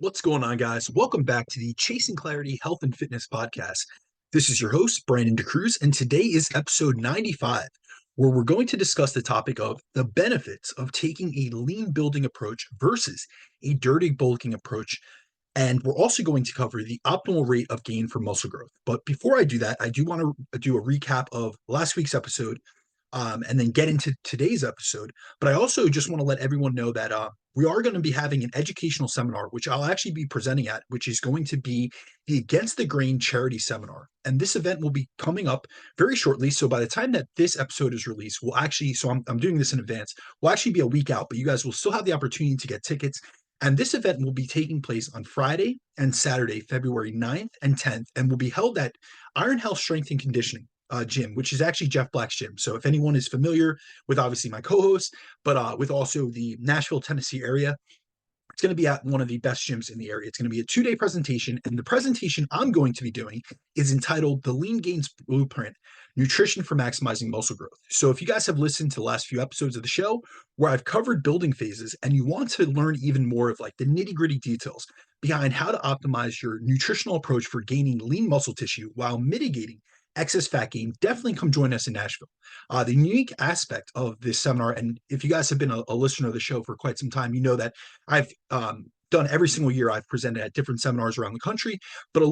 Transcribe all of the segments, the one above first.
What's going on, guys? Welcome back to the Chasing Clarity Health and Fitness Podcast. This is your host, Brandon DeCruz, and today is episode 95, where we're going to discuss the topic of the benefits of taking a lean building approach versus a dirty bulking approach. And we're also going to cover the optimal rate of gain for muscle growth. But before I do that, I do want to do a recap of last week's episode and then get into today's episode. But I also just want to let everyone know that we are going to be having an educational seminar, which I'll actually be presenting at, which is going to be the Against the Grain charity seminar. And this event will be coming up very shortly. So by the time that this episode is released, we'll actually, so I'm doing this in advance, will actually be a week out, but you guys will still have the opportunity to get tickets. And this event will be taking place on Friday and Saturday, February 9th and 10th, and will be held at Iron Health Strength and Conditioning gym, which is actually Jeff Black's gym. So if anyone is familiar with obviously my co-host, but with also the Nashville, Tennessee area, it's going to be at one of the best gyms in the area. It's going to be a 2-day presentation. And the presentation I'm going to be doing is entitled The Lean Gains Blueprint, Nutrition for Maximizing Muscle Growth. So if you guys have listened to the last few episodes of the show where I've covered building phases and you want to learn even more of like the nitty gritty details behind how to optimize your nutritional approach for gaining lean muscle tissue while mitigating excess fat gain, definitely come join us in Nashville. The unique aspect of this seminar, and if you guys have been a listener of the show for quite some time, you know that I've done every single year. I've presented at different seminars around the country, but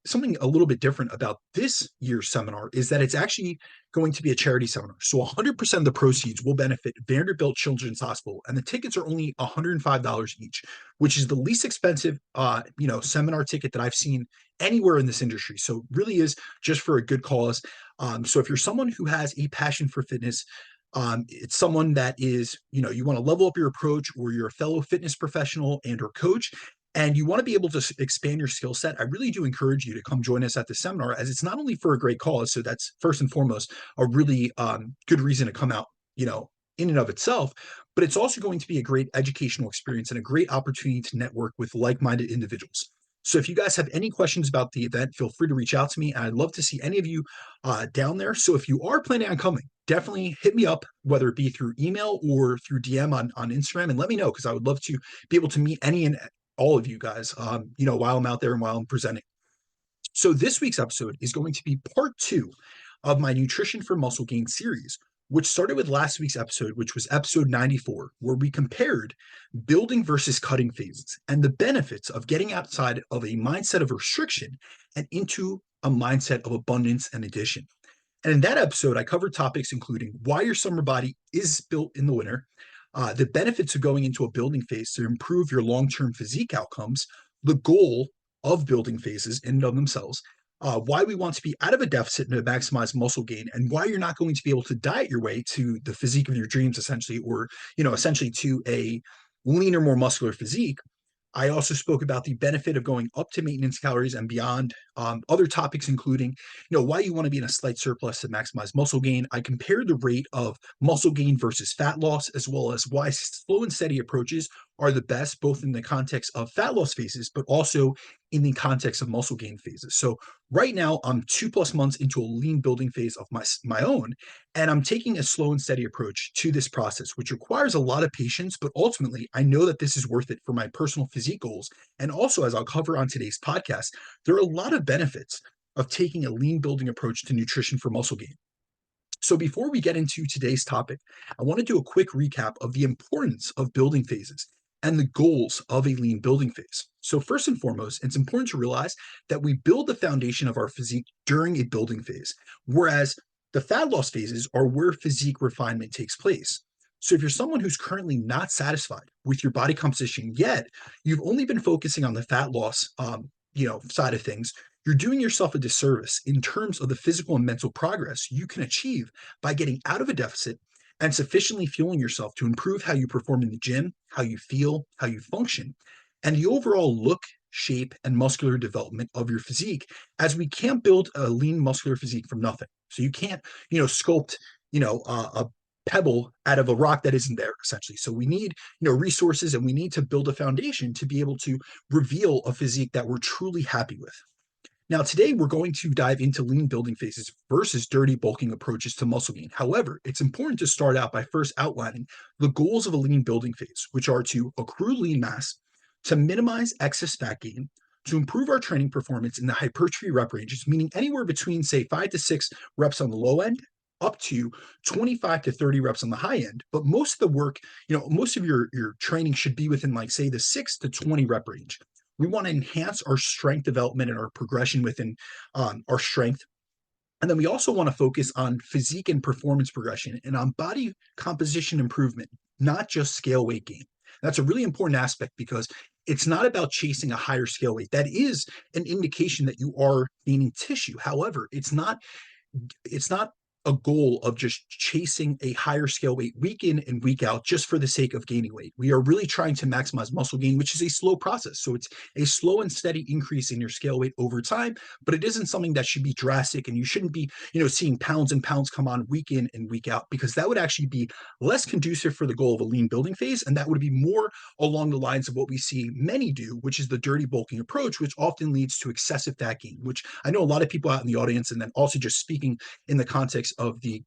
something a little bit different about this year's seminar is that it's actually going to be a charity seminar. So 100% of the proceeds will benefit Vanderbilt Children's Hospital, and the tickets are only $105 each, which is the least expensive, seminar ticket that I've seen anywhere in this industry. So it really is just for a good cause. So if you're someone who has a passion for fitness, it's someone that is, you want to level up your approach, or you're a fellow fitness professional and or coach, and you want to be able to expand your skill set, I really do encourage you to come join us at the seminar, as it's not only for a great cause. So that's first and foremost a really good reason to come out, in and of itself, but it's also going to be a great educational experience and a great opportunity to network with like-minded individuals. So if you guys have any questions about the event, feel free to reach out to me. I'd love to see any of you down there. So if you are planning on coming, definitely hit me up, whether it be through email or through DM on Instagram, and let me know, because I would love to be able to meet any and all of you guys, while I'm out there and while I'm presenting. So this week's episode is going to be part 2 of my Nutrition for Muscle Gain series, which started with last week's episode, which was episode 94, where we compared building versus cutting phases and the benefits of getting outside of a mindset of restriction and into a mindset of abundance and addition. And in that episode, I covered topics including why your summer body is built in the winter, the benefits of going into a building phase to improve your long-term physique outcomes, the goal of building phases in and of themselves, why we want to be out of a deficit to maximize muscle gain, and why you're not going to be able to diet your way to the physique of your dreams, essentially, or, essentially to a leaner, more muscular physique. I also spoke about the benefit of going up to maintenance calories and beyond. Other topics including, why you want to be in a slight surplus to maximize muscle gain. I compared the rate of muscle gain versus fat loss, as well as why slow and steady approaches are the best, both in the context of fat loss phases, but also in the context of muscle gain phases. So right now, I'm 2+ months into a lean building phase of my own, and I'm taking a slow and steady approach to this process, which requires a lot of patience, but ultimately, I know that this is worth it for my personal physique goals. And also, as I'll cover on today's podcast, there are a lot of benefits of taking a lean building approach to nutrition for muscle gain. So before we get into today's topic, I want to do a quick recap of the importance of building phases and the goals of a lean building phase. So first and foremost, it's important to realize that we build the foundation of our physique during a building phase, whereas the fat loss phases are where physique refinement takes place. So if you're someone who's currently not satisfied with your body composition yet, you've only been focusing on the fat loss, side of things, you're doing yourself a disservice in terms of the physical and mental progress you can achieve by getting out of a deficit and sufficiently fueling yourself to improve how you perform in the gym, how you feel, how you function, and the overall look, shape, and muscular development of your physique, as we can't build a lean muscular physique from nothing. So you can't, sculpt, a pebble out of a rock that isn't there, essentially. So we need, resources, and we need to build a foundation to be able to reveal a physique that we're truly happy with. Now, today we're going to dive into lean building phases versus dirty bulking approaches to muscle gain. However, it's important to start out by first outlining the goals of a lean building phase, which are to accrue lean mass, to minimize excess fat gain, to improve our training performance in the hypertrophy rep ranges, meaning anywhere between, say, 5 to 6 reps on the low end, up to 25 to 30 reps on the high end. But most of the work, most of your training should be within, like, say, the 6 to 20 rep range. We want to enhance our strength development and our progression within our strength. And then we also want to focus on physique and performance progression and on body composition improvement, not just scale weight gain. That's a really important aspect because it's not about chasing a higher scale weight. That is an indication that you are gaining tissue. However, it's not a goal of just chasing a higher scale weight week in and week out just for the sake of gaining weight. We are really trying to maximize muscle gain, which is a slow process. So it's a slow and steady increase in your scale weight over time, but it isn't something that should be drastic, and you shouldn't be, seeing pounds and pounds come on week in and week out, because that would actually be less conducive for the goal of a lean building phase. And that would be more along the lines of what we see many do, which is the dirty bulking approach, which often leads to excessive fat gain, which I know a lot of people out in the audience, and then also just speaking in the context of the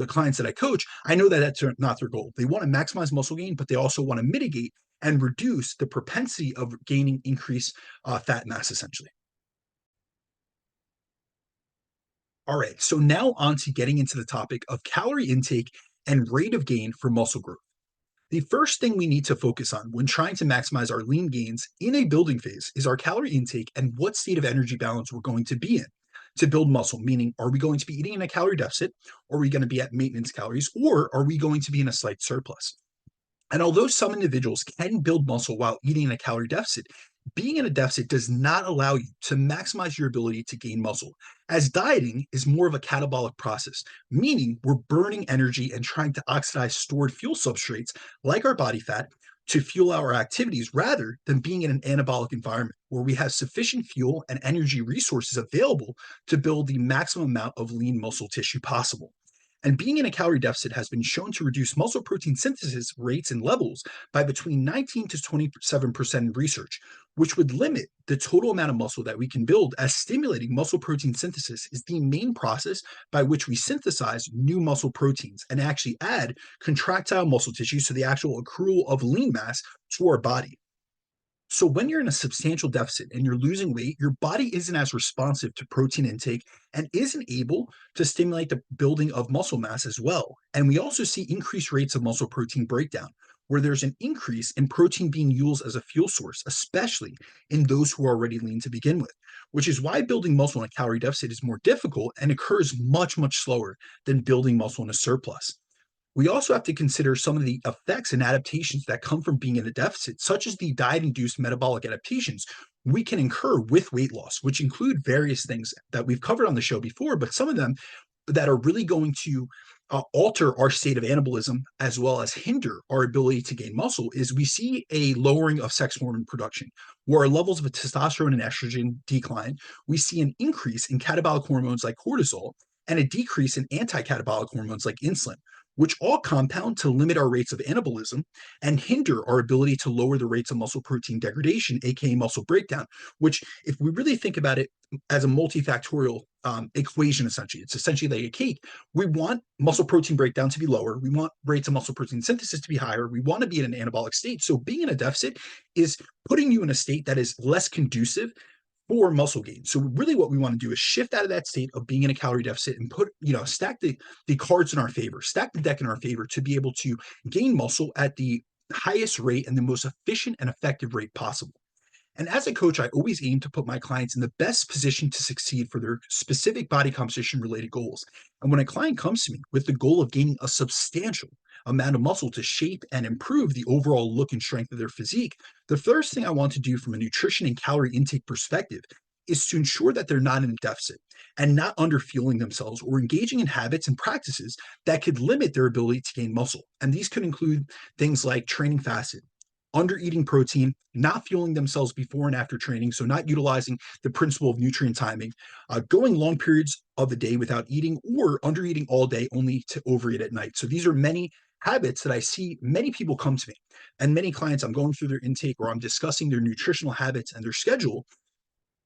clients that I coach, I know that that's not their goal. They want to maximize muscle gain, but they also want to mitigate and reduce the propensity of gaining increased fat mass, essentially. All right, so now on to getting into the topic of calorie intake and rate of gain for muscle growth. The first thing we need to focus on when trying to maximize our lean gains in a building phase is our calorie intake and what state of energy balance we're going to be in to build muscle. Meaning, are we going to be eating in a calorie deficit? Or are we going to be at maintenance calories? Or are we going to be in a slight surplus? And although some individuals can build muscle while eating in a calorie deficit, being in a deficit does not allow you to maximize your ability to gain muscle, as dieting is more of a catabolic process, meaning we're burning energy and trying to oxidize stored fuel substrates like our body fat to fuel our activities rather than being in an anabolic environment where we have sufficient fuel and energy resources available to build the maximum amount of lean muscle tissue possible. And being in a calorie deficit has been shown to reduce muscle protein synthesis rates and levels by between 19 to 27% in research, which would limit the total amount of muscle that we can build, as stimulating muscle protein synthesis is the main process by which we synthesize new muscle proteins and actually add contractile muscle tissue, so the actual accrual of lean mass to our body. So when you're in a substantial deficit and you're losing weight, your body isn't as responsive to protein intake and isn't able to stimulate the building of muscle mass as well. And we also see increased rates of muscle protein breakdown, where there's an increase in protein being used as a fuel source, especially in those who are already lean to begin with, which is why building muscle in a calorie deficit is more difficult and occurs much, much slower than building muscle in a surplus. We also have to consider some of the effects and adaptations that come from being in a deficit, such as the diet-induced metabolic adaptations we can incur with weight loss, which include various things that we've covered on the show before, but some of them that are really going to alter our state of anabolism as well as hinder our ability to gain muscle is we see a lowering of sex hormone production, where our levels of testosterone and estrogen decline. We see an increase in catabolic hormones like cortisol and a decrease in anti-catabolic hormones like insulin, which all compound to limit our rates of anabolism and hinder our ability to lower the rates of muscle protein degradation, aka muscle breakdown, which, if we really think about it as a multifactorial equation, essentially, it's essentially like a cake. We want muscle protein breakdown to be lower. We want rates of muscle protein synthesis to be higher. We want to be in an anabolic state. So being in a deficit is putting you in a state that is less conducive for muscle gain. So really what we want to do is shift out of that state of being in a calorie deficit and stack the cards in our favor, stack the deck in our favor to be able to gain muscle at the highest rate and the most efficient and effective rate possible. And as a coach, I always aim to put my clients in the best position to succeed for their specific body composition related goals. And when a client comes to me with the goal of gaining a substantial amount of muscle to shape and improve the overall look and strength of their physique, the first thing I want to do from a nutrition and calorie intake perspective is to ensure that they're not in a deficit and not underfueling themselves or engaging in habits and practices that could limit their ability to gain muscle. And these could include things like training fasted, under eating protein, not fueling themselves before and after training, so not utilizing the principle of nutrient timing, going long periods of the day without eating, or under eating all day only to overeat at night. So these are many habits that I see many people come to me, and many clients, I'm going through their intake or I'm discussing their nutritional habits and their schedule,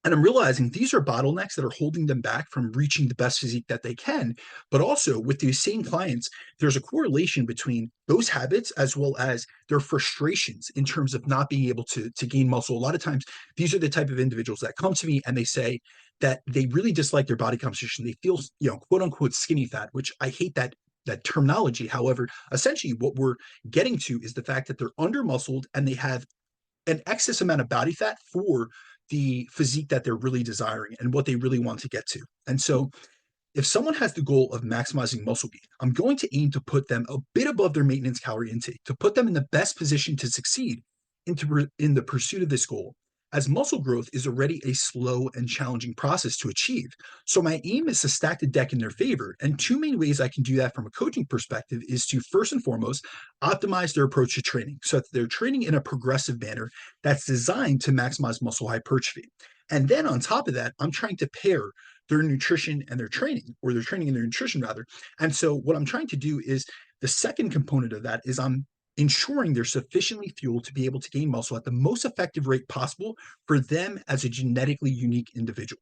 And I'm realizing these are bottlenecks that are holding them back from reaching the best physique that they can. But also with these same clients, there's a correlation between those habits as well as their frustrations in terms of not being able to gain muscle. A lot of times, these are the type of individuals that come to me and they say that they really dislike their body composition. They feel, quote unquote, skinny fat, which I hate that terminology. However, essentially what we're getting to is the fact that they're under muscled and they have an excess amount of body fat for the physique that they're really desiring and what they really want to get to. And so if someone has the goal of maximizing muscle gain, I'm going to aim to put them a bit above their maintenance calorie intake to put them in the best position to succeed in the pursuit of this goal, as muscle growth is already a slow and challenging process to achieve. So my aim is to stack the deck in their favor. And two main ways I can do that from a coaching perspective is to first and foremost optimize their approach to training so that they're training in a progressive manner that's designed to maximize muscle hypertrophy. And then on top of that, I'm trying to pair their nutrition and their training, or their training and their nutrition rather. And so what I'm trying to do is the second component of that is I'm ensuring they're sufficiently fueled to be able to gain muscle at the most effective rate possible for them as a genetically unique individual.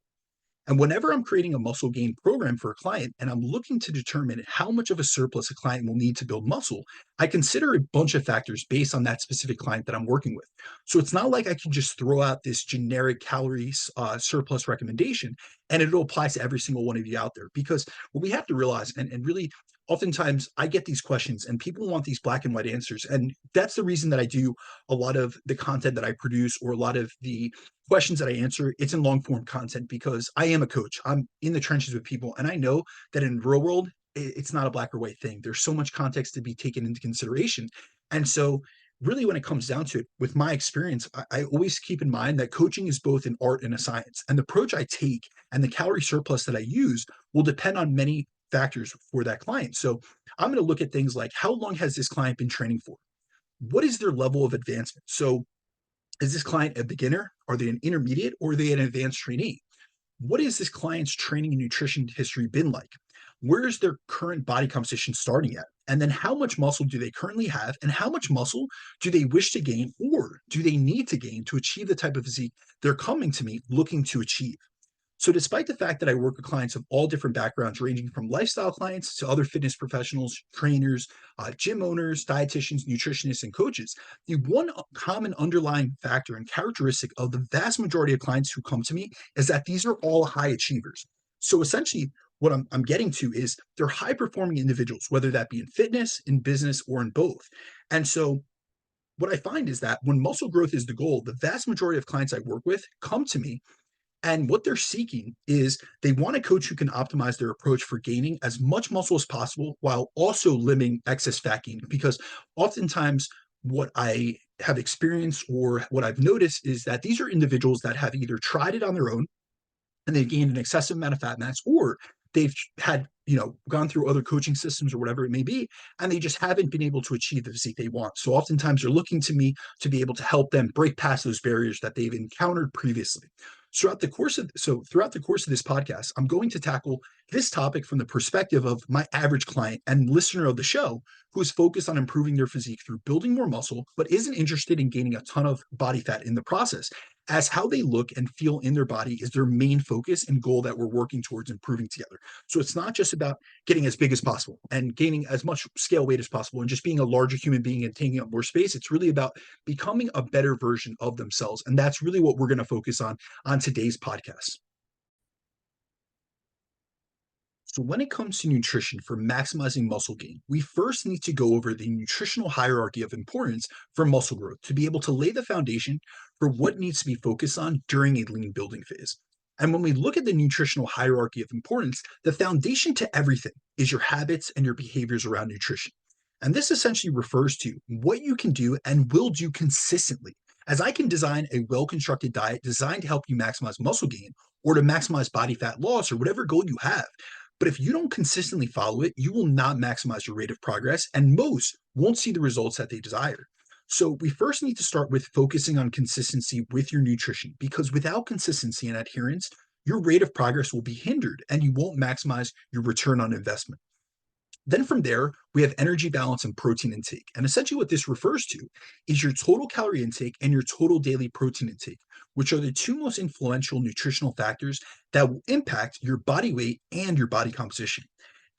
And whenever I'm creating a muscle gain program for a client and I'm looking to determine how much of a surplus a client will need to build muscle, I consider a bunch of factors based on that specific client that I'm working with. So it's not like I can just throw out this generic calories surplus recommendation and it'll apply to every single one of you out there. Because what we have to realize, and really, oftentimes I get these questions and people want these black and white answers. And that's the reason that I do a lot of the content that I produce, or a lot of the questions that I answer, it's in long form content because I am a coach. I'm in the trenches with people. And I know that in real world, it's not a black or white thing. There's so much context to be taken into consideration. And so really when it comes down to it, with my experience, I always keep in mind that coaching is both an art and a science. And the approach I take and the calorie surplus that I use will depend on many factors for that client. So I'm going to look at things like, how long has this client been training for? What is their level of advancement? So is this client a beginner? Are they an intermediate, or are they an advanced trainee? What is this client's training and nutrition history been like? Where is their current body composition starting at? And then how much muscle do they currently have? And how much muscle do they wish to gain, or do they need to gain to achieve the type of physique they're coming to me looking to achieve? So, despite the fact that I work with clients of all different backgrounds, ranging from lifestyle clients to other fitness professionals, trainers, gym owners, dietitians, nutritionists, and coaches, the one common underlying factor and characteristic of the vast majority of clients who come to me is that these are all high achievers. So, essentially, what I'm getting to is they're high performing individuals, whether that be in fitness, in business, or in both. And so, what I find is that when muscle growth is the goal, the vast majority of clients I work with come to me and what they're seeking is they want a coach who can optimize their approach for gaining as much muscle as possible while also limiting excess fat gain. Because oftentimes, what I have experienced or what I've noticed is that these are individuals that have either tried it on their own and they've gained an excessive amount of fat mass, or they've had gone through other coaching systems or whatever it may be, and they just haven't been able to achieve the physique they want. So oftentimes they're looking to me to be able to help them break past those barriers that they've encountered previously. Throughout the course of this podcast, I'm going to tackle this topic from the perspective of my average client and listener of the show who is focused on improving their physique through building more muscle, but isn't interested in gaining a ton of body fat in the process, as how they look and feel in their body is their main focus and goal that we're working towards improving together. So it's not just about getting as big as possible and gaining as much scale weight as possible and just being a larger human being and taking up more space. It's really about becoming a better version of themselves. And that's really what we're going to focus on today's podcast. So when it comes to nutrition for maximizing muscle gain, we first need to go over the nutritional hierarchy of importance for muscle growth to be able to lay the foundation for what needs to be focused on during a lean building phase. And when we look at the nutritional hierarchy of importance, the foundation to everything is your habits and your behaviors around nutrition. And this essentially refers to what you can do and will do consistently, as I can design a well constructed diet designed to help you maximize muscle gain or to maximize body fat loss or whatever goal you have. But if you don't consistently follow it, you will not maximize your rate of progress, and most won't see the results that they desire. So, we first need to start with focusing on consistency with your nutrition, because without consistency and adherence, your rate of progress will be hindered and you won't maximize your return on investment. Then from there, we have energy balance and protein intake. And essentially, what this refers to is your total calorie intake and your total daily protein intake, which are the two most influential nutritional factors that will impact your body weight and your body composition.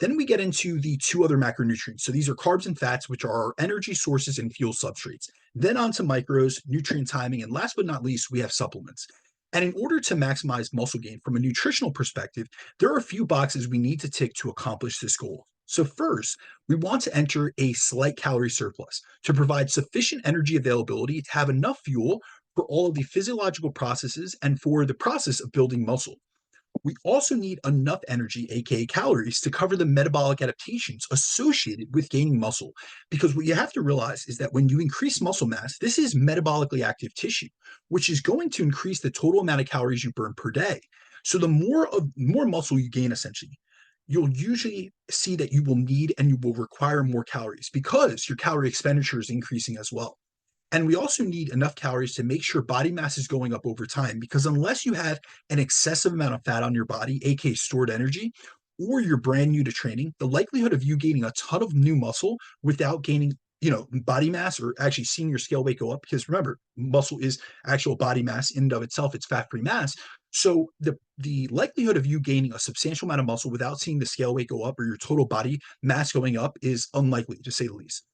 Then we get into the two other macronutrients. So these are carbs and fats, which are our energy sources and fuel substrates. Then on to micros, nutrient timing, and last but not least, we have supplements. And in order to maximize muscle gain from a nutritional perspective, there are a few boxes we need to tick to accomplish this goal. So, first, we want to enter a slight calorie surplus to provide sufficient energy availability to have enough fuel for all of the physiological processes and for the process of building muscle. We also need enough energy, aka calories, to cover the metabolic adaptations associated with gaining muscle. Because what you have to realize is that when you increase muscle mass, this is metabolically active tissue, which is going to increase the total amount of calories you burn per day. So the more muscle you gain, essentially, you'll usually see that you will need and you will require more calories because your calorie expenditure is increasing as well. And we also need enough calories to make sure body mass is going up over time because unless you have an excessive amount of fat on your body, aka stored energy, or you're brand new to training, the likelihood of you gaining a ton of new muscle without gaining, body mass or actually seeing your scale weight go up, because remember, muscle is actual body mass in and of itself, it's fat-free mass. So the likelihood of you gaining a substantial amount of muscle without seeing the scale weight go up or your total body mass going up is unlikely, to say the least.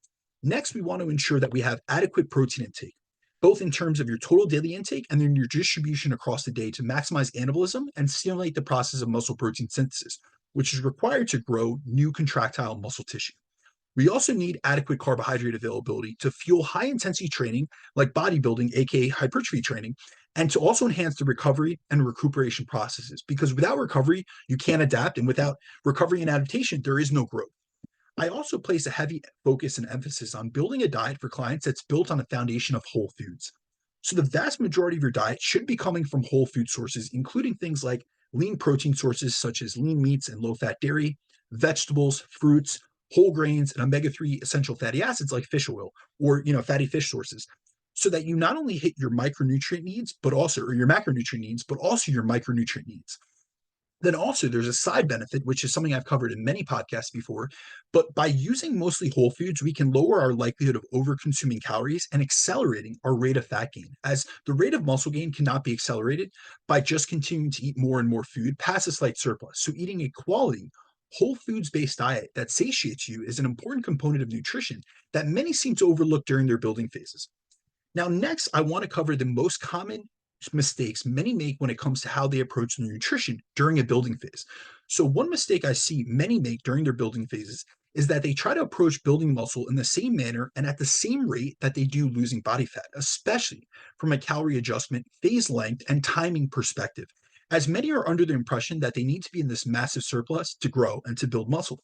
Next, we want to ensure that we have adequate protein intake, both in terms of your total daily intake and then your distribution across the day to maximize anabolism and stimulate the process of muscle protein synthesis, which is required to grow new contractile muscle tissue. We also need adequate carbohydrate availability to fuel high intensity training like bodybuilding, aka hypertrophy training, and to also enhance the recovery and recuperation processes. Because without recovery, you can't adapt, and without recovery and adaptation, there is no growth. I also place a heavy focus and emphasis on building a diet for clients that's built on a foundation of whole foods. So, the vast majority of your diet should be coming from whole food sources, including things like lean protein sources such as lean meats and low fat dairy, vegetables, fruits, whole grains, and omega-3 essential fatty acids like fish oil or fatty fish sources. So that you not only hit your micronutrient needs, but also, or your macronutrient needs, but also your micronutrient needs. Then also there's a side benefit, which is something I've covered in many podcasts before. But by using mostly whole foods, we can lower our likelihood of over-consuming calories and accelerating our rate of fat gain, as the rate of muscle gain cannot be accelerated by just continuing to eat more and more food past a slight surplus. So eating a quality, whole foods-based diet that satiates you is an important component of nutrition that many seem to overlook during their building phases. Now, next, I want to cover the most common mistakes many make when it comes to how they approach their nutrition during a building phase. So, one mistake I see many make during their building phases is that they try to approach building muscle in the same manner and at the same rate that they do losing body fat, especially from a calorie adjustment, phase length, and timing perspective, as many are under the impression that they need to be in this massive surplus to grow and to build muscle.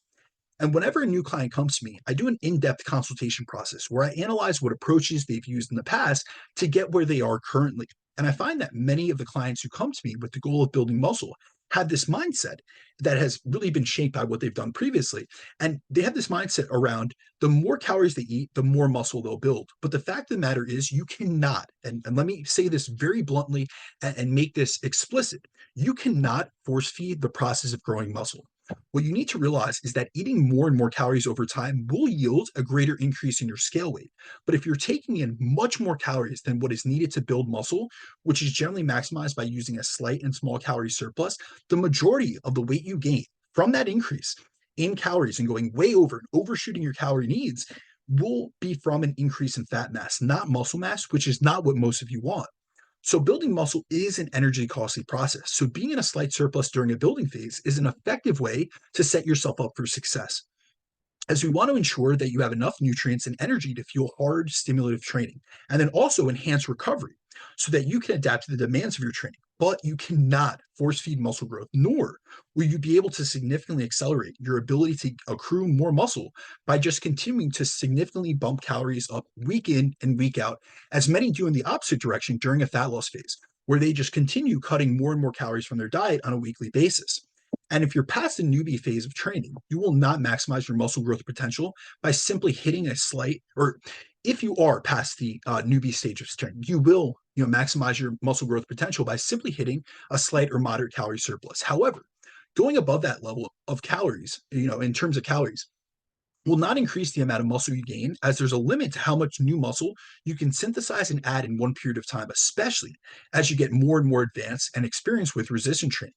And whenever a new client comes to me, I do an in depth consultation process where I analyze what approaches they've used in the past to get where they are currently. And I find that many of the clients who come to me with the goal of building muscle have this mindset that has really been shaped by what they've done previously. And they have this mindset around the more calories they eat, the more muscle they'll build. But the fact of the matter is, you cannot, and let me say this very bluntly and make this explicit, you cannot force feed the process of growing muscle. What you need to realize is that eating more and more calories over time will yield a greater increase in your scale weight. But if you're taking in much more calories than what is needed to build muscle, which is generally maximized by using a slight and small calorie surplus, the majority of the weight you gain from that increase in calories and going way over and overshooting your calorie needs will be from an increase in fat mass, not muscle mass, which is not what most of you want. So, building muscle is an energy costly process. So, being in a slight surplus during a building phase is an effective way to set yourself up for success, as we want to ensure that you have enough nutrients and energy to fuel hard, stimulative training, and then also enhance recovery so that you can adapt to the demands of your training. But you cannot force feed muscle growth, nor will you be able to significantly accelerate your ability to accrue more muscle by just continuing to significantly bump calories up week in and week out, as many do in the opposite direction during a fat loss phase, where they just continue cutting more and more calories from their diet on a weekly basis. And if you're past the newbie phase of training, you will not maximize your muscle growth potential by simply hitting a slight, or if you are past the newbie stage of training, you will maximize your muscle growth potential by simply hitting a slight or moderate calorie surplus. However, going above that level of calories, in terms of calories, will not increase the amount of muscle you gain, as there's a limit to how much new muscle you can synthesize and add in one period of time, especially as you get more and more advanced and experienced with resistance training.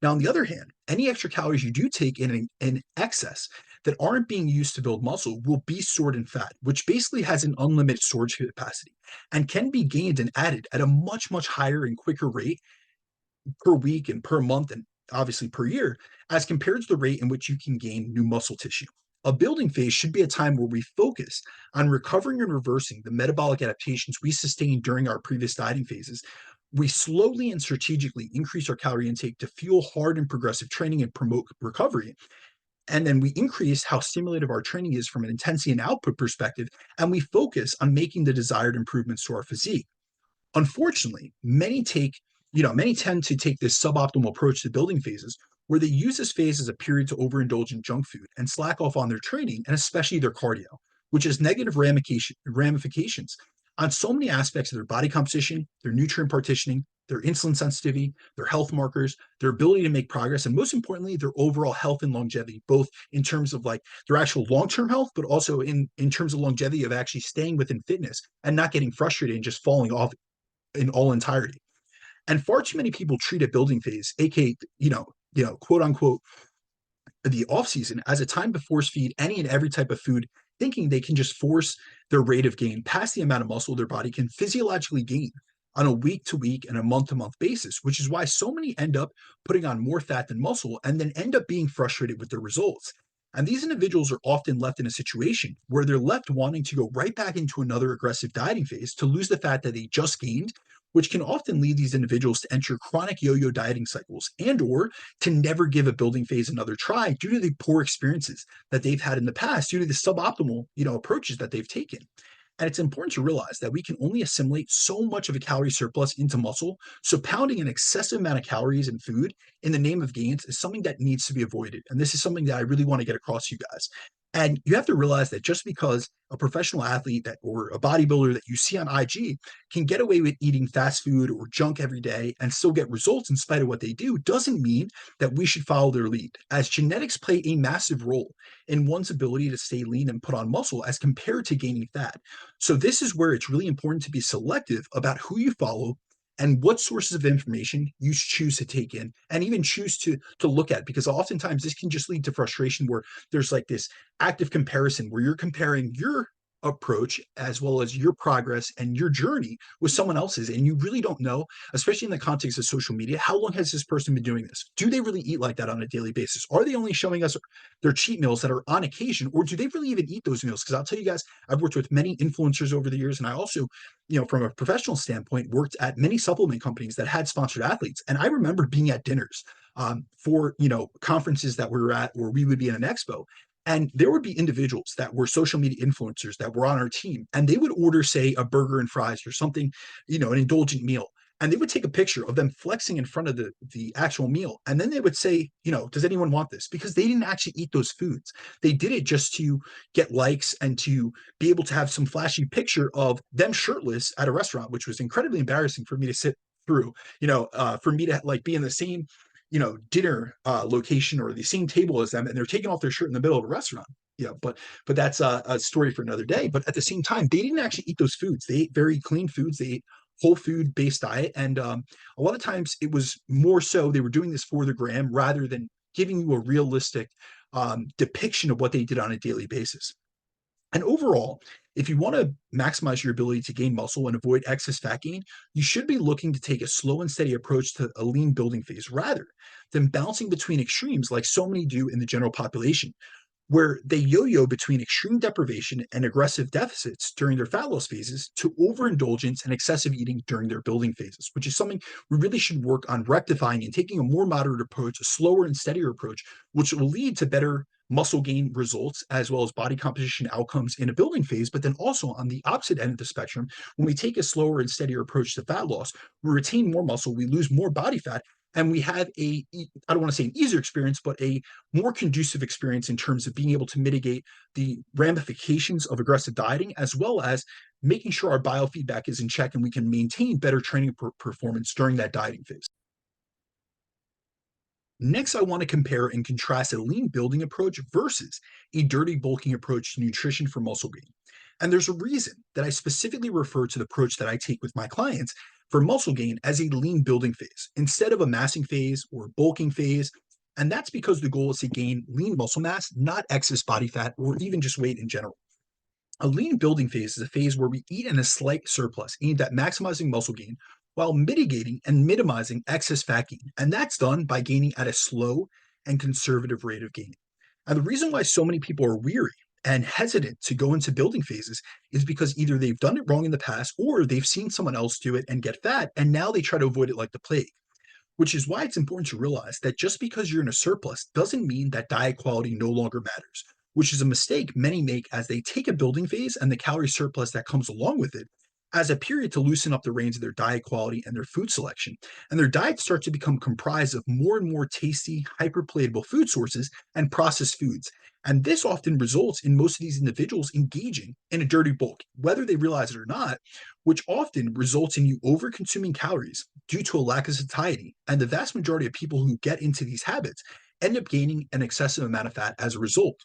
Now, on the other hand, any extra calories you do take in excess that aren't being used to build muscle will be stored in fat, which basically has an unlimited storage capacity and can be gained and added at a much, much higher and quicker rate per week and per month and obviously per year as compared to the rate in which you can gain new muscle tissue. A building phase should be a time where we focus on recovering and reversing the metabolic adaptations we sustained during our previous dieting phases. We slowly and strategically increase our calorie intake to fuel hard and progressive training and promote recovery. And then we increase how stimulative our training is from an intensity and output perspective, and we focus on making the desired improvements to our physique. Unfortunately, many tend to take this suboptimal approach to building phases where they use this phase as a period to overindulge in junk food and slack off on their training and especially their cardio, which has negative ramifications on so many aspects of their body composition, their nutrient partitioning, their insulin sensitivity, their health markers, their ability to make progress, and most importantly, their overall health and longevity, both in terms of like their actual long-term health, but also in terms of longevity of actually staying within fitness and not getting frustrated and just falling off in all entirety. And far too many people treat a building phase, aka quote unquote, the off season as a time to force feed any and every type of food, thinking they can just force their rate of gain past the amount of muscle their body can physiologically gain on a week to week and a month to month basis, which is why so many end up putting on more fat than muscle and then end up being frustrated with their results. And these individuals are often left in a situation where they're left wanting to go right back into another aggressive dieting phase to lose the fat that they just gained, which can often lead these individuals to enter chronic yo-yo dieting cycles and or to never give a building phase another try due to the poor experiences that they've had in the past due to the suboptimal, approaches that they've taken. And it's important to realize that we can only assimilate so much of a calorie surplus into muscle. So pounding an excessive amount of calories in food in the name of gains is something that needs to be avoided. And this is something that I really want to get across to you guys. And you have to realize that just because a professional athlete that or a bodybuilder that you see on IG can get away with eating fast food or junk every day and still get results in spite of what they do doesn't mean that we should follow their lead, as genetics play a massive role in one's ability to stay lean and put on muscle as compared to gaining fat. So this is where it's really important to be selective about who you follow and what sources of information you choose to take in and even choose to look at, because oftentimes this can just lead to frustration where there's like this active comparison where you're comparing your approach as well as your progress and your journey with someone else's, and you really don't know, especially in the context of social media, how long has this person been doing this? Do they really eat like that on a daily basis? Are they only showing us their cheat meals that are on occasion, or do they really even eat those meals? Because I'll tell you guys, I've worked with many influencers over the years, and I also, from a professional standpoint, worked at many supplement companies that had sponsored athletes. And I remember being at dinners for conferences that we were at, where we would be in an expo, and there would be individuals that were social media influencers that were on our team, and they would order, say, a burger and fries or something, an indulgent meal. And they would take a picture of them flexing in front of the actual meal. And then they would say, does anyone want this? Because they didn't actually eat those foods. They did it just to get likes and to be able to have some flashy picture of them shirtless at a restaurant, which was incredibly embarrassing for me to sit through, for me to like be in the same dinner location or the same table as them, and they're taking off their shirt in the middle of a restaurant. But that's a story for another day. But at the same time, they didn't actually eat those foods. They ate very clean foods. They ate whole food based diet, and a lot of times it was more so they were doing this for the gram rather than giving you a realistic depiction of what they did on a daily basis. And overall, if you want to maximize your ability to gain muscle and avoid excess fat gain, you should be looking to take a slow and steady approach to a lean building phase rather than bouncing between extremes like so many do in the general population, where they yo-yo between extreme deprivation and aggressive deficits during their fat loss phases to overindulgence and excessive eating during their building phases, which is something we really should work on rectifying and taking a more moderate approach, a slower and steadier approach, which will lead to better muscle gain results as well as body composition outcomes in a building phase. But then also on the opposite end of the spectrum, when we take a slower and steadier approach to fat loss, we retain more muscle, we lose more body fat, and we have I don't want to say an easier experience, but a more conducive experience in terms of being able to mitigate the ramifications of aggressive dieting, as well as making sure our biofeedback is in check and we can maintain better training performance during that dieting phase. Next, I want to compare and contrast a lean building approach versus a dirty bulking approach to nutrition for muscle gain. And there's a reason that I specifically refer to the approach that I take with my clients for muscle gain as a lean building phase instead of a massing phase or bulking phase. And that's because the goal is to gain lean muscle mass, not excess body fat or even just weight in general. A lean building phase is a phase where we eat in a slight surplus aimed at maximizing muscle gain while mitigating and minimizing excess fat gain. And that's done by gaining at a slow and conservative rate of gain. And the reason why so many people are weary and hesitant to go into building phases is because either they've done it wrong in the past or they've seen someone else do it and get fat, and now they try to avoid it like the plague. Which is why it's important to realize that just because you're in a surplus doesn't mean that diet quality no longer matters, which is a mistake many make as they take a building phase and the calorie surplus that comes along with it as a period to loosen up the reins of their diet quality and their food selection. And their diets start to become comprised of more and more tasty, hyperpalatable food sources and processed foods. And this often results in most of these individuals engaging in a dirty bulk, whether they realize it or not, which often results in you over consuming calories due to a lack of satiety. And the vast majority of people who get into these habits end up gaining an excessive amount of fat as a result.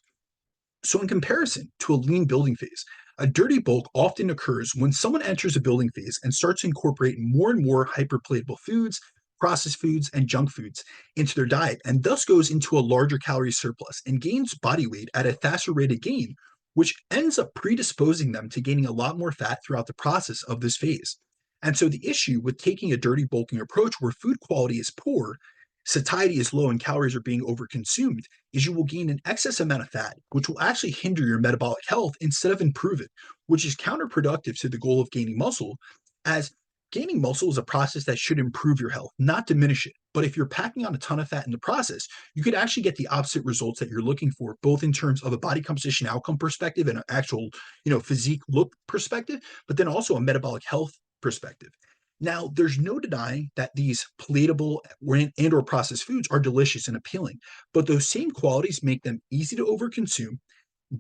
So, in comparison to a lean building phase, a dirty bulk often occurs when someone enters a building phase and starts to incorporate more and more hyperpalatable foods, processed foods, and junk foods into their diet, and thus goes into a larger calorie surplus and gains body weight at a faster rate of gain, which ends up predisposing them to gaining a lot more fat throughout the process of this phase. And so, the issue with taking a dirty bulking approach where food quality is poor, satiety is low, and calories are being overconsumed is you will gain an excess amount of fat, which will actually hinder your metabolic health instead of improve it, which is counterproductive to the goal of gaining muscle, as gaining muscle is a process that should improve your health, not diminish it. But if you're packing on a ton of fat in the process, you could actually get the opposite results that you're looking for, both in terms of a body composition outcome perspective and an actual, physique look perspective, but then also a metabolic health perspective. Now, there's no denying that these palatable and or processed foods are delicious and appealing, but those same qualities make them easy to overconsume,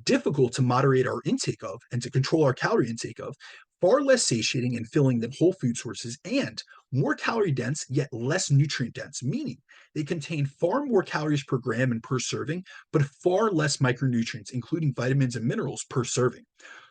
difficult to moderate our intake of and to control our calorie intake of, far less satiating and filling than whole food sources, and more calorie dense yet less nutrient dense, meaning they contain far more calories per gram and per serving, but far less micronutrients, including vitamins and minerals per serving.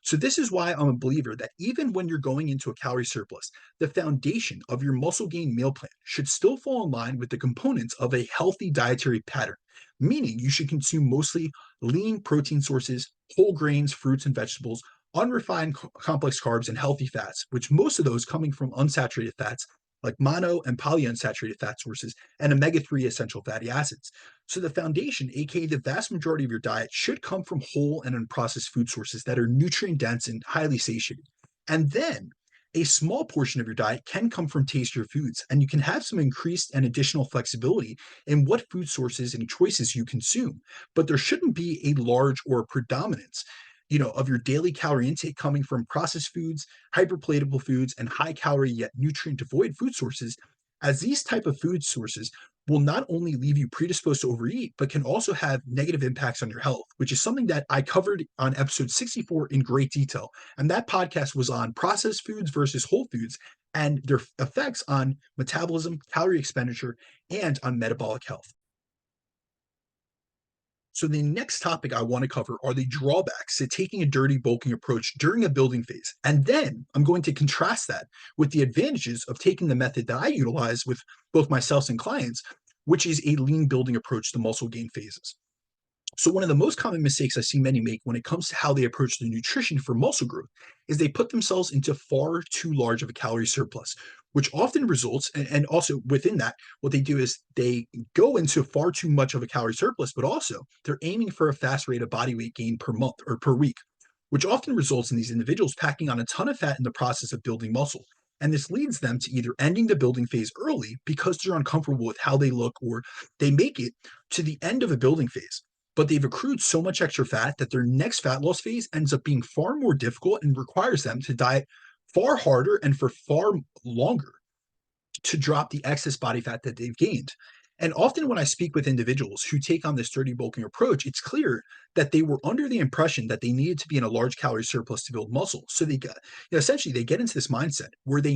So, this is why I'm a believer that even when you're going into a calorie surplus, the foundation of your muscle gain meal plan should still fall in line with the components of a healthy dietary pattern, meaning you should consume mostly lean protein sources, whole grains, fruits, and vegetables, unrefined complex carbs, and healthy fats, which most of those coming from unsaturated fats like mono and polyunsaturated fat sources and omega-3 essential fatty acids. So the foundation, aka the vast majority of your diet, should come from whole and unprocessed food sources that are nutrient dense and highly satiating. And then a small portion of your diet can come from tastier foods, and you can have some increased and additional flexibility in what food sources and choices you consume. But there shouldn't be a large or a predominance of your daily calorie intake coming from processed foods, hyperpalatable foods, and high calorie yet nutrient devoid food sources, as these type of food sources will not only leave you predisposed to overeat, but can also have negative impacts on your health, which is something that I covered on episode 64 in great detail. And that podcast was on processed foods versus whole foods and their effects on metabolism, calorie expenditure, and on metabolic health. So the next topic I want to cover are the drawbacks to taking a dirty bulking approach during a building phase. And then I'm going to contrast that with the advantages of taking the method that I utilize with both myself and clients, which is a lean building approach to muscle gain phases. So one of the most common mistakes I see many make when it comes to how they approach the nutrition for muscle growth is they put themselves into far too large of a calorie surplus, which often results, and also within that, what they do is they go into far too much of a calorie surplus, but also they're aiming for a fast rate of body weight gain per month or per week, which often results in these individuals packing on a ton of fat in the process of building muscle. And this leads them to either ending the building phase early because they're uncomfortable with how they look, or they make it to the end of a building phase, but they've accrued so much extra fat that their next fat loss phase ends up being far more difficult and requires them to diet far harder and for far longer to drop the excess body fat that they've gained. And often when I speak with individuals who take on this dirty bulking approach, it's clear that they were under the impression that they needed to be in a large calorie surplus to build muscle. So they got, essentially they get into this mindset where they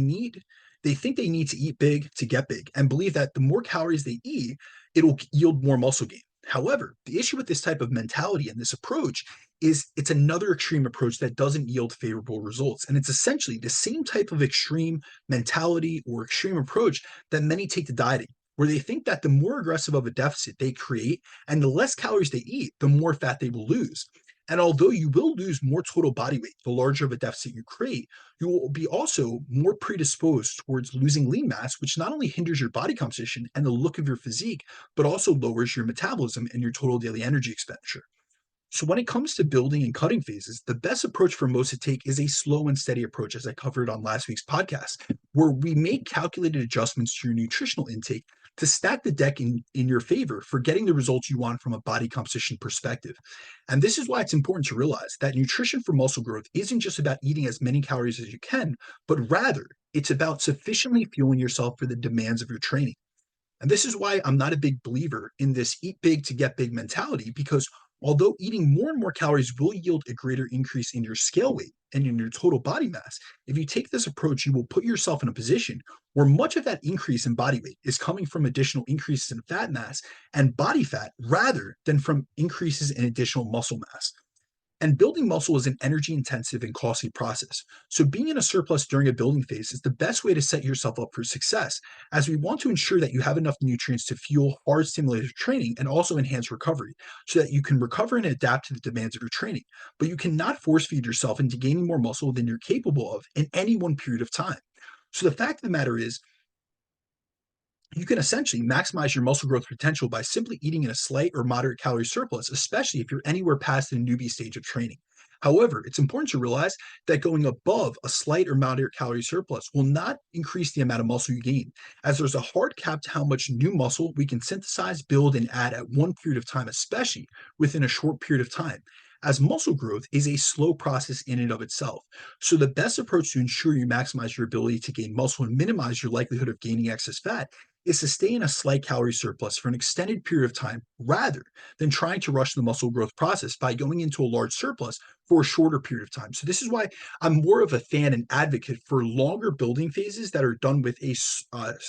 think they need to eat big to get big and believe that the more calories they eat, it'll yield more muscle gain. However, the issue with this type of mentality and this approach is it's another extreme approach that doesn't yield favorable results. And it's essentially the same type of extreme mentality or extreme approach that many take to dieting, where they think that the more aggressive of a deficit they create and the less calories they eat, the more fat they will lose. And although you will lose more total body weight, the larger of a deficit you create, you will be also more predisposed towards losing lean mass, which not only hinders your body composition and the look of your physique, but also lowers your metabolism and your total daily energy expenditure. So when it comes to building and cutting phases, the best approach for most to take is a slow and steady approach, as I covered on last week's podcast, where we make calculated adjustments to your nutritional intake to stack the deck in your favor for getting the results you want from a body composition perspective. And this is why it's important to realize that nutrition for muscle growth isn't just about eating as many calories as you can, but rather it's about sufficiently fueling yourself for the demands of your training. And this is why I'm not a big believer in this eat big to get big mentality, because although eating more and more calories will yield a greater increase in your scale weight and in your total body mass, if you take this approach, you will put yourself in a position where much of that increase in body weight is coming from additional increases in fat mass and body fat rather than from increases in additional muscle mass. And building muscle is an energy intensive and costly process. So, being in a surplus during a building phase is the best way to set yourself up for success, as we want to ensure that you have enough nutrients to fuel hard stimulated training and also enhance recovery so that you can recover and adapt to the demands of your training. But you cannot force feed yourself into gaining more muscle than you're capable of in any one period of time. So, the fact of the matter is, you can essentially maximize your muscle growth potential by simply eating in a slight or moderate calorie surplus, especially if you're anywhere past the newbie stage of training. However, it's important to realize that going above a slight or moderate calorie surplus will not increase the amount of muscle you gain, as there's a hard cap to how much new muscle we can synthesize, build, and add at one period of time, especially within a short period of time, as muscle growth is a slow process in and of itself. So, the best approach to ensure you maximize your ability to gain muscle and minimize your likelihood of gaining excess fat is to stay in a slight calorie surplus for an extended period of time rather than trying to rush the muscle growth process by going into a large surplus for a shorter period of time. So, this is why I'm more of a fan and advocate for longer building phases that are done with a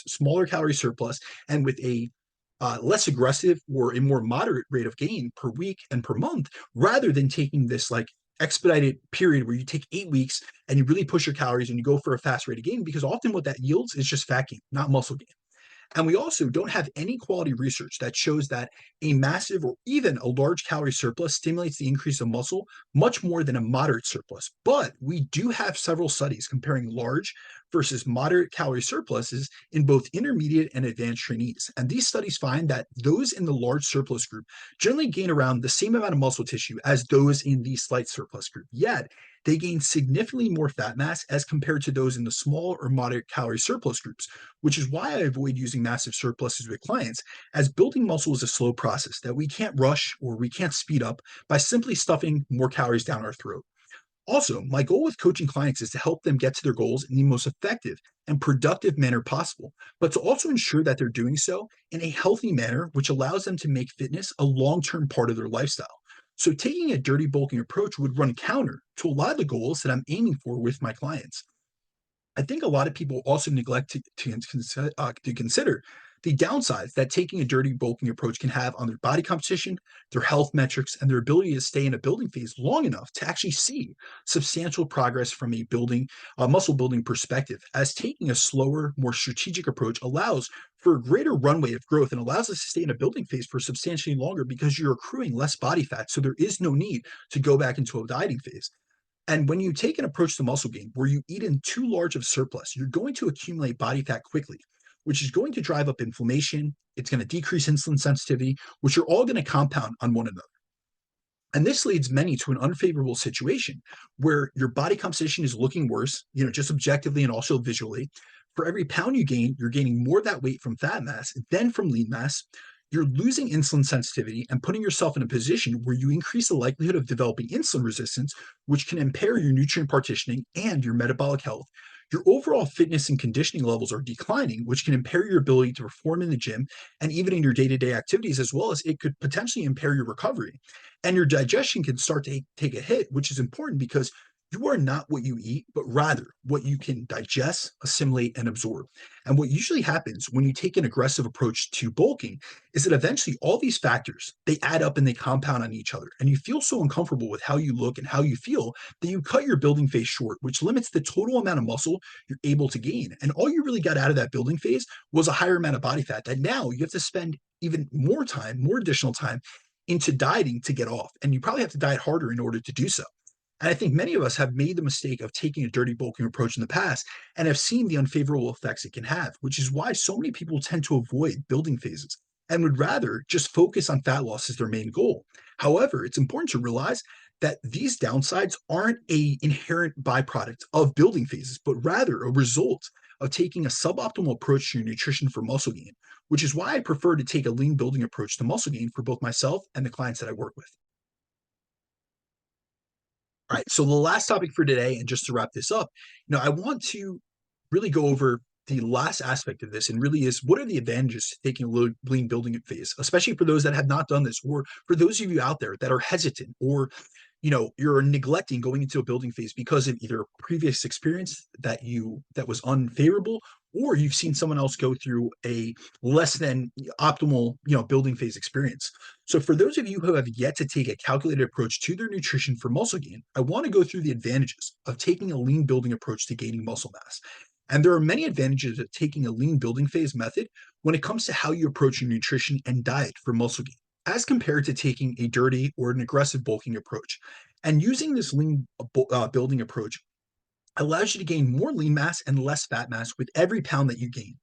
smaller calorie surplus and with a less aggressive or a more moderate rate of gain per week and per month, rather than taking this like expedited period where you take 8 weeks and you really push your calories and you go for a fast rate of gain, because often what that yields is just fat gain, not muscle gain. And we also don't have any quality research that shows that a massive or even a large calorie surplus stimulates the increase of muscle much more than a moderate surplus. But we do have several studies comparing large versus moderate calorie surpluses in both intermediate and advanced trainees. And these studies find that those in the large surplus group generally gain around the same amount of muscle tissue as those in the slight surplus group. Yet, they gain significantly more fat mass as compared to those in the small or moderate calorie surplus groups, which is why I avoid using massive surpluses with clients, as building muscle is a slow process that we can't rush or we can't speed up by simply stuffing more calories down our throat. Also, my goal with coaching clients is to help them get to their goals in the most effective and productive manner possible, but to also ensure that they're doing so in a healthy manner, which allows them to make fitness a long term part of their lifestyle. So, taking a dirty bulking approach would run counter to a lot of the goals that I'm aiming for with my clients. I think a lot of people also neglect to consider the downsides that taking a dirty bulking approach can have on their body composition, their health metrics, and their ability to stay in a building phase long enough to actually see substantial progress from a muscle building perspective. As taking a slower, more strategic approach allows for a greater runway of growth and allows us to stay in a building phase for substantially longer because you're accruing less body fat. So there is no need to go back into a dieting phase. And when you take an approach to muscle gain where you eat in too large of surplus, you're going to accumulate body fat quickly, which is going to drive up inflammation. It's going to decrease insulin sensitivity, which are all going to compound on one another. And this leads many to an unfavorable situation where your body composition is looking worse, just objectively and also visually. For every pound you gain, you're gaining more of that weight from fat mass than from lean mass. You're losing insulin sensitivity and putting yourself in a position where you increase the likelihood of developing insulin resistance, which can impair your nutrient partitioning and your metabolic health. your overall fitness and conditioning levels are declining, which can impair your ability to perform in the gym and even in your day to day activities, as well as it could potentially impair your recovery. And your digestion can start to take a hit, which is important because you are not what you eat, but rather what you can digest, assimilate, and absorb. And what usually happens when you take an aggressive approach to bulking is that eventually all these factors they add up and they compound on each other. And you feel so uncomfortable with how you look and how you feel that you cut your building phase short, which limits the total amount of muscle you're able to gain. And all you really got out of that building phase was a higher amount of body fat that now you have to spend even more time, more additional time into dieting to get off. And you probably have to diet harder in order to do so. And I think many of us have made the mistake of taking a dirty bulking approach in the past and have seen the unfavorable effects it can have, which is why so many people tend to avoid building phases and would rather just focus on fat loss as their main goal. However, it's important to realize that these downsides aren't a inherent byproduct of building phases, but rather a result of taking a suboptimal approach to your nutrition for muscle gain, which is why I prefer to take a lean building approach to muscle gain for both myself and the clients that I work with. All right. So the last topic for today, and just to wrap this up, I want to really go over the last aspect of this, and really is what are the advantages to taking a lean building phase, especially for those that have not done this, or for those of you out there that are hesitant, or you're neglecting going into a building phase because of either a previous experience that was unfavorable, or you've seen someone else go through a less than optimal building phase experience. So for those of you who have yet to take a calculated approach to their nutrition for muscle gain, I want to go through the advantages of taking a lean building approach to gaining muscle mass. And there are many advantages of taking a lean building phase method when it comes to how you approach your nutrition and diet for muscle gain, as compared to taking a dirty or an aggressive bulking approach. And using this lean building approach allows you to gain more lean mass and less fat mass with every pound that you gain.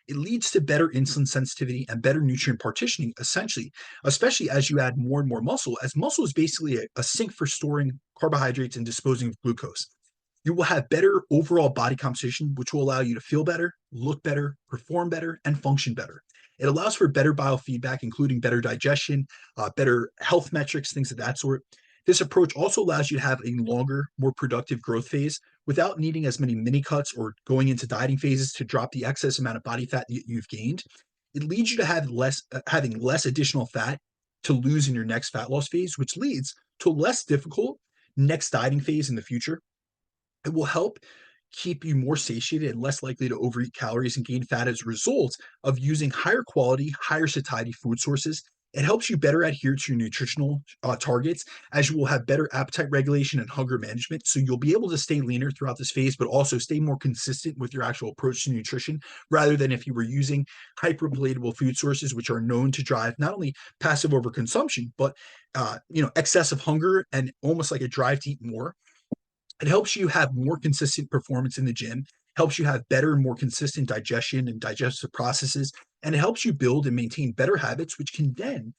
It leads to better insulin sensitivity and better nutrient partitioning, essentially, especially as you add more and more muscle, as muscle is basically a sink for storing carbohydrates and disposing of glucose. You will have better overall body composition, which will allow you to feel better, look better, perform better, and function better. It allows for better biofeedback, including better digestion, better health metrics, things of that sort. This approach also allows you to have a longer, more productive growth phase without needing as many mini cuts or going into dieting phases to drop the excess amount of body fat that you've gained. It leads you to have having less additional fat to lose in your next fat loss phase, which leads to a less difficult next dieting phase in the future. It will help keep you more satiated and less likely to overeat calories and gain fat as a result of using higher quality, higher satiety food sources. It helps you better adhere to your nutritional targets, as you will have better appetite regulation and hunger management. So you'll be able to stay leaner throughout this phase, but also stay more consistent with your actual approach to nutrition, rather than if you were using hyperpalatable food sources, which are known to drive not only passive overconsumption, but excessive hunger and almost like a drive to eat more. It helps you have more consistent performance in the gym, helps you have better and more consistent digestion and digestive processes, and it helps you build and maintain better habits, which can then,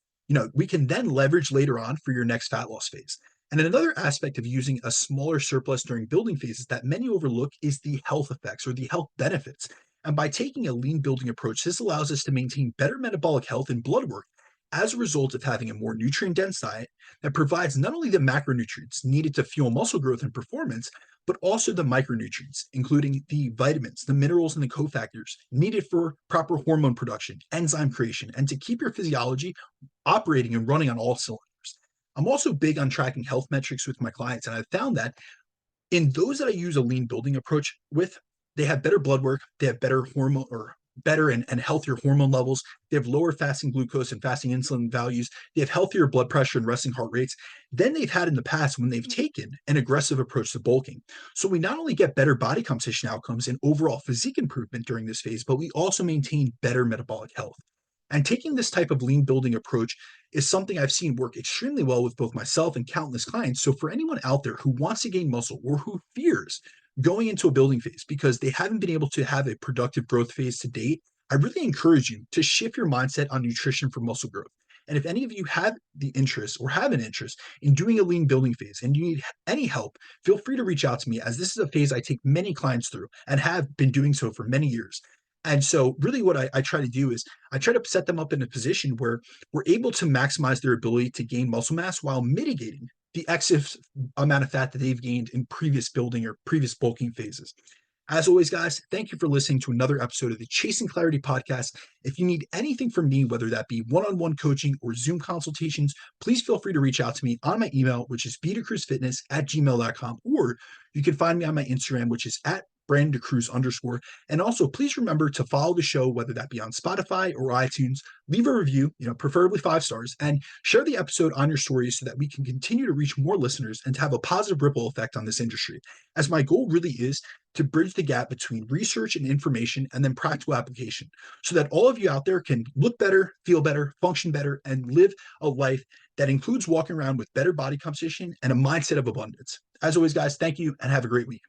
we can then leverage later on for your next fat loss phase. And another aspect of using a smaller surplus during building phases that many overlook is the health effects or the health benefits. And by taking a lean building approach, this allows us to maintain better metabolic health and blood work as a result of having a more nutrient dense diet that provides not only the macronutrients needed to fuel muscle growth and performance, but also the micronutrients, including the vitamins, the minerals, and the cofactors needed for proper hormone production, enzyme creation, and to keep your physiology operating and running on all cylinders. I'm also big on tracking health metrics with my clients, and I've found that in those that I use a lean building approach with, they have better blood work, they have better hormone or better and healthier hormone levels. They have lower fasting glucose and fasting insulin values. They have healthier blood pressure and resting heart rates than they've had in the past when they've taken an aggressive approach to bulking. So we not only get better body composition outcomes and overall physique improvement during this phase, but we also maintain better metabolic health. And taking this type of lean building approach is something I've seen work extremely well with both myself and countless clients. So for anyone out there who wants to gain muscle or who fears going into a building phase because they haven't been able to have a productive growth phase to date, I really encourage you to shift your mindset on nutrition for muscle growth. And if any of you have the interest or have an interest in doing a lean building phase and you need any help, feel free to reach out to me, as this is a phase I take many clients through and have been doing so for many years. And so really what I try to do is I try to set them up in a position where we're able to maximize their ability to gain muscle mass while mitigating the excess amount of fat that they've gained in previous building or previous bulking phases. As always, guys, thank you for listening to another episode of the Chasing Clarity podcast. If you need anything from me, whether that be one-on-one coaching or Zoom consultations, please feel free to reach out to me on my email, which is bdecruzfitness@gmail.com, or you can find me on my Instagram, which is at @BrandonDeCruz_. And also, please remember to follow the show, whether that be on Spotify or iTunes. Leave a review, preferably 5 stars, and share the episode on your stories so that we can continue to reach more listeners and to have a positive ripple effect on this industry. As my goal really is to bridge the gap between research and information and then practical application so that all of you out there can look better, feel better, function better, and live a life that includes walking around with better body composition and a mindset of abundance. As always, guys, thank you and have a great week.